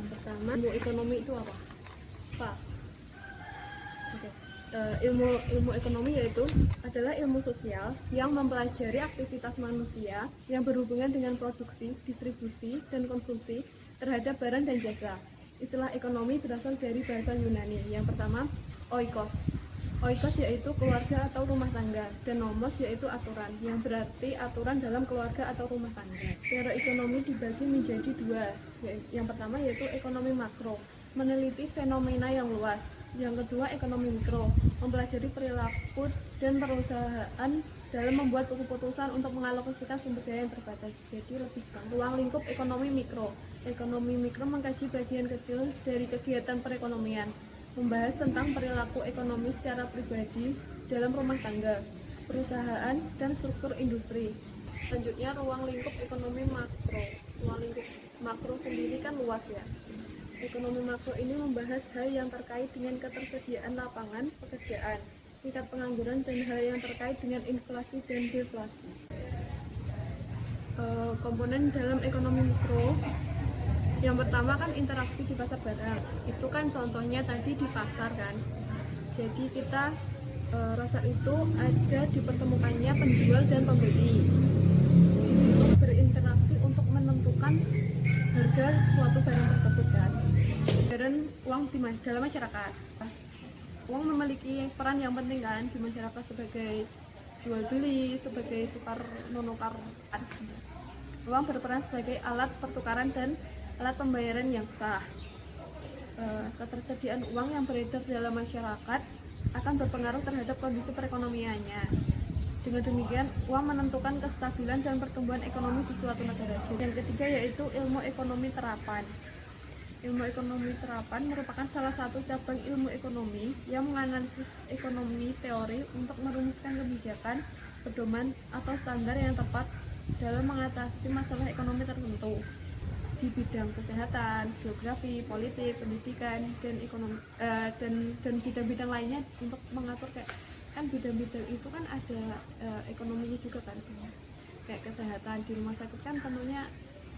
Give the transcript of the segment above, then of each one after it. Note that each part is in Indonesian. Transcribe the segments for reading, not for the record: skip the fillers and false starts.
Yang pertama, ilmu ekonomi itu apa? Pak. Oke. Ilmu ekonomi yaitu adalah ilmu sosial yang mempelajari aktivitas manusia yang berhubungan dengan produksi, distribusi, dan konsumsi terhadap barang dan jasa. Istilah ekonomi berasal dari bahasa Yunani. Yang pertama, oikos. Oikos yaitu keluarga atau rumah tangga, dan nomos yaitu aturan, yang berarti aturan dalam keluarga atau rumah tangga. Secara ekonomi dibagi menjadi dua. Yang pertama yaitu ekonomi makro, meneliti fenomena yang luas. Yang kedua, ekonomi mikro, mempelajari perilaku dan perusahaan dalam membuat keputusan untuk mengalokasikan sumber daya yang terbatas. Jadi lebih gampang. Ruang lingkup ekonomi mikro. Ekonomi mikro mengkaji bagian kecil dari kegiatan perekonomian, membahas tentang perilaku ekonomi secara pribadi dalam rumah tangga, perusahaan, dan struktur industri. Selanjutnya, ruang lingkup ekonomi makro. Ruang lingkup makro sendiri kan luas ya. Ekonomi makro ini membahas hal yang terkait dengan ketersediaan lapangan pekerjaan, tingkat pengangguran, dan hal yang terkait dengan inflasi dan deflasi. Komponen dalam ekonomi mikro, yang pertama kan interaksi di pasar barang. Itu kan contohnya tadi di pasar kan. Jadi kita rasa itu ada dipertemukannya penjual dan pembeli. Di situ berinteraksi untuk menentukan harga suatu barang tersebut kan. Dan uang dalam masyarakat. Uang memiliki peran yang penting kan di masyarakat sebagai jual beli, sebagai tukar menukar. Uang berperan sebagai alat pertukaran dan alat pembayaran yang sah. Ketersediaan uang yang beredar dalam masyarakat akan berpengaruh terhadap kondisi perekonomiannya. Dengan demikian, uang menentukan kestabilan dan pertumbuhan ekonomi di suatu negara. Yang ketiga yaitu ilmu ekonomi terapan. Ilmu ekonomi terapan merupakan salah satu cabang ilmu ekonomi yang menganalisis ekonomi teori untuk merumuskan kebijakan, pedoman, atau standar yang tepat dalam mengatasi masalah ekonomi tertentu di bidang kesehatan, geografi, politik, pendidikan, dan ekonomi dan bidang-bidang lainnya untuk mengatur kan bidang-bidang itu kan ada ekonominya juga kan, kayak kesehatan di rumah sakit kan tentunya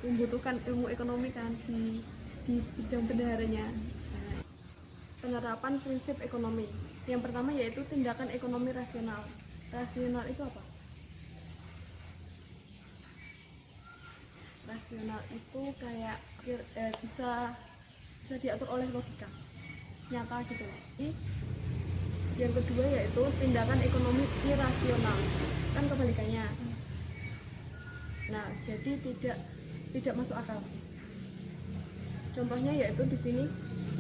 membutuhkan ilmu ekonomi kan di bidang bendaharanya. Penerapan prinsip ekonomi. Yang pertama yaitu tindakan ekonomi rasional. Rasional itu apa? Rasional itu kayak bisa diatur oleh logika nyata gitu. Yang kedua yaitu tindakan ekonomi irasional, kan kebalikannya. Nah, jadi tidak masuk akal. Contohnya yaitu di sini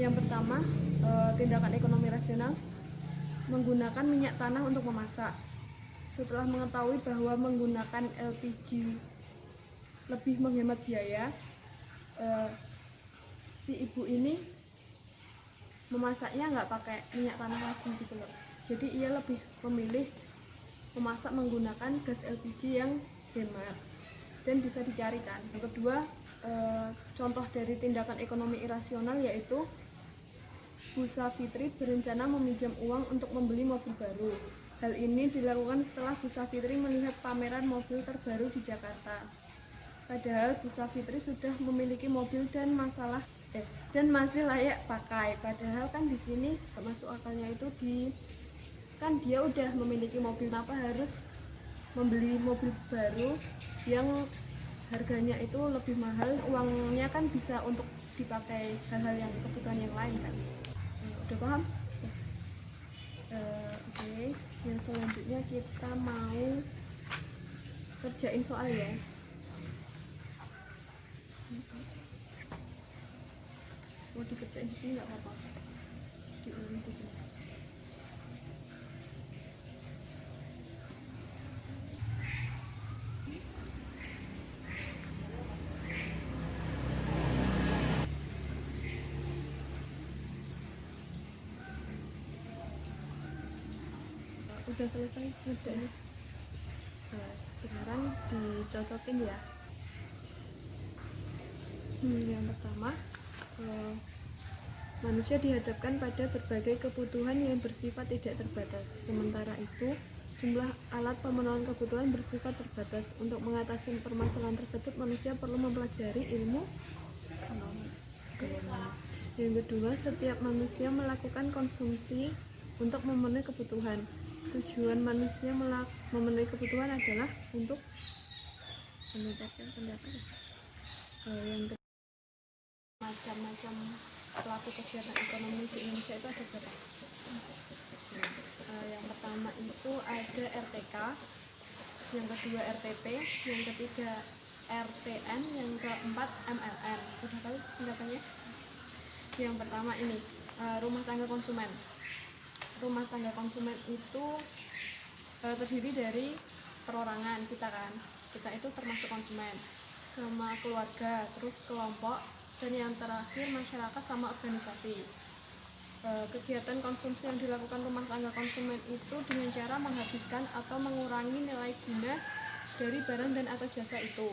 yang pertama, tindakan ekonomi rasional menggunakan minyak tanah untuk memasak. Setelah mengetahui bahwa menggunakan LPG lebih menghemat biaya, si ibu ini memasaknya nggak pakai minyak tanah lagi gitu loh. Jadi ia lebih memilih memasak menggunakan gas LPG yang hemat dan bisa dicarikan. Yang kedua, contoh dari tindakan ekonomi irasional yaitu Bu Safitri berencana meminjam uang untuk membeli mobil baru. Hal ini dilakukan setelah Bu Safitri melihat pameran mobil terbaru di Jakarta. Padahal Bu Safitri sudah memiliki mobil dan masih layak pakai. Padahal kan di sini masuk akalnya itu kan dia udah memiliki mobil, kenapa harus membeli mobil baru yang harganya itu lebih mahal, uangnya kan bisa untuk dipakai hal-hal yang kebutuhan yang lain kan. Udah paham? Oke. Yang selanjutnya kita mau kerjain soal ya. Mau dikerjain di sini nggak apa-apa, diulang di sini. Udah selesai ngerjainnya. Sekarang dicocokin ya. Yang pertama, manusia dihadapkan pada berbagai kebutuhan yang bersifat tidak terbatas. Sementara itu, jumlah alat pemenuhan kebutuhan bersifat terbatas. Untuk mengatasi permasalahan tersebut, manusia perlu mempelajari ilmu Yang kedua, setiap manusia melakukan konsumsi untuk memenuhi kebutuhan. Tujuan manusia memenuhi kebutuhan adalah untuk meningkatkan pendapatan. Yang kedua, macam-macam pelaku kegiatan ekonomi di Indonesia itu ada berapa? Yang pertama itu ada RTK, yang kedua RTP, yang ketiga RTN, yang keempat MLN. Sudah tahu singkatannya? Yang pertama ini rumah tangga konsumen. Rumah tangga konsumen itu terdiri dari perorangan kita kan, kita itu termasuk konsumen, sama keluarga, terus kelompok, dan yang terakhir masyarakat sama organisasi. Kegiatan konsumsi yang dilakukan rumah tangga konsumen itu dengan cara menghabiskan atau mengurangi nilai guna dari barang dan atau jasa itu.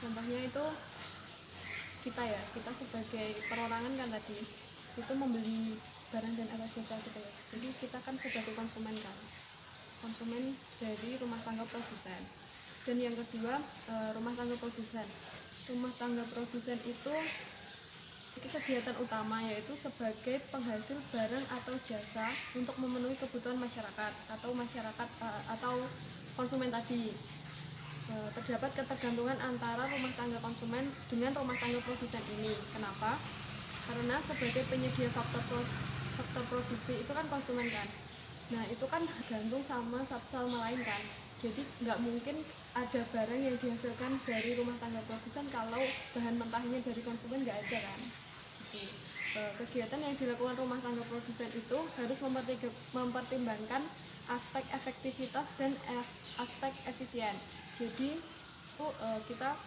Contohnya itu kita sebagai perorangan kan tadi itu membeli barang dan atau jasa gitu ya. Jadi kita kan sebagai konsumen kan, konsumen dari rumah tangga produsen. Dan yang kedua rumah tangga produsen. Rumah tangga produsen itu kegiatan utama yaitu sebagai penghasil barang atau jasa untuk memenuhi kebutuhan masyarakat atau konsumen tadi. Terdapat ketergantungan antara rumah tangga konsumen dengan rumah tangga produsen ini. Kenapa? Karena sebagai penyedia faktor produksi itu kan konsumen kan. Nah itu kan gantung sama satu sama lain kan. Jadi nggak mungkin ada barang yang dihasilkan dari rumah tangga produsen kalau bahan mentahnya dari konsumen nggak ada kan. Kegiatan yang dilakukan rumah tangga produsen itu harus mempertimbangkan aspek efektivitas dan aspek efisien. Jadi kita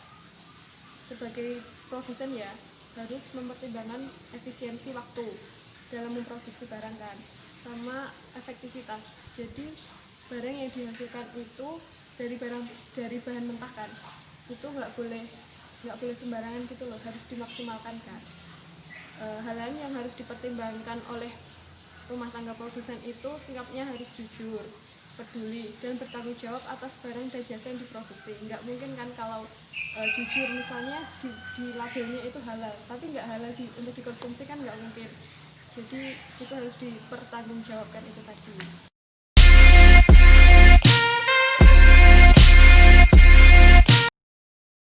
sebagai produsen ya harus mempertimbangkan efisiensi waktu dalam memproduksi barang kan, sama efektivitas. Jadi barang yang dihasilkan itu dari bahan mentah kan, itu nggak boleh sembarangan gitu loh, harus dimaksimalkan kan. Hal lain yang harus dipertimbangkan oleh rumah tangga produsen itu sikapnya harus jujur, peduli, dan bertanggung jawab atas barang dan jasa yang diproduksi. Nggak mungkin kan kalau jujur misalnya di labelnya itu halal, tapi nggak halal untuk dikonsumsi kan nggak mungkin. Jadi itu harus dipertanggungjawabkan itu tadi.